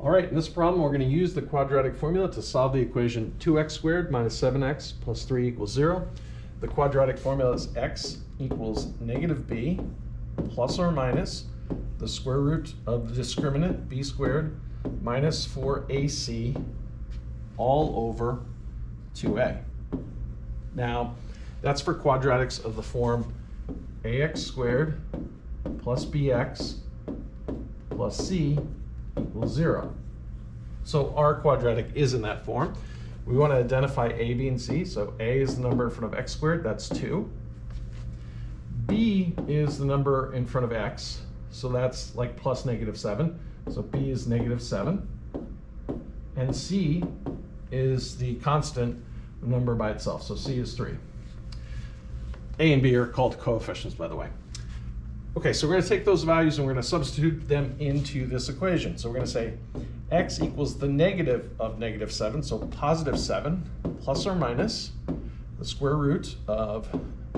All right, in this problem, we're going to use the quadratic formula to solve the equation 2x squared minus 7x plus 3 equals 0. The quadratic formula is x equals negative b plus or minus the square root of the discriminant b squared minus 4ac all over 2a. Now, that's for quadratics of the form ax squared plus bx plus c equals 0. So our quadratic is in that form. We want to identify a, b, and c. So a is the number in front of x squared, that's 2. b is the number in front of x, so that's like plus negative 7. So b is negative 7. And c is the constant number by itself, so c is 3. A and b are called coefficients, by the way. Okay, so we're going to take those values and we're going to substitute them into this equation. So we're going to say x equals the negative of negative 7, so positive 7, plus or minus the square root of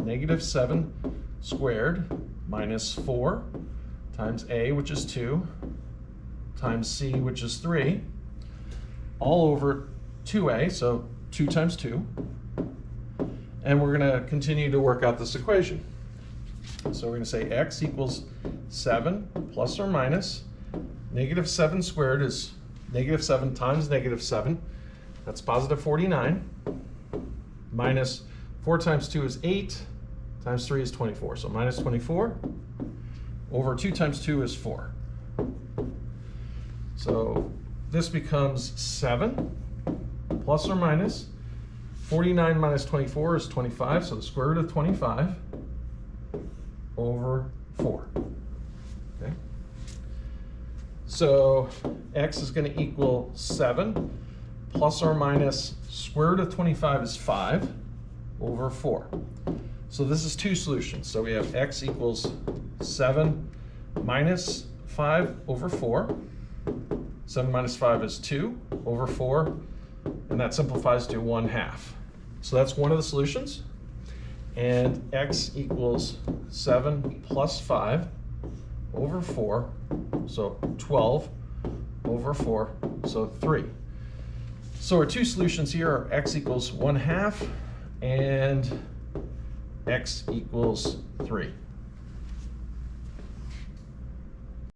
negative 7 squared minus 4 times a, which is 2, times c, which is 3, all over 2a, so 2 times 2. And we're going to continue to work out this equation. So we're going to say x equals 7 plus or minus negative 7 squared is negative 7 times negative 7. That's positive 49. Minus 4 times 2 is 8. Times 3 is 24. So minus 24 over 2 times 2 is 4. So this becomes 7 plus or minus 49 minus 24 is 25. So the square root of 25 over 4. Okay. So x is going to equal 7 plus or minus square root of 25 is 5 over 4. So this is two solutions. So we have x equals 7 minus 5 over 4. 7 minus 5 is 2 over 4. And that simplifies to 1/2. So that's one of the solutions. And x equals 7 plus 5 over 4, so 12 over 4, so 3. So our two solutions here are x equals 1/2 and x equals 3.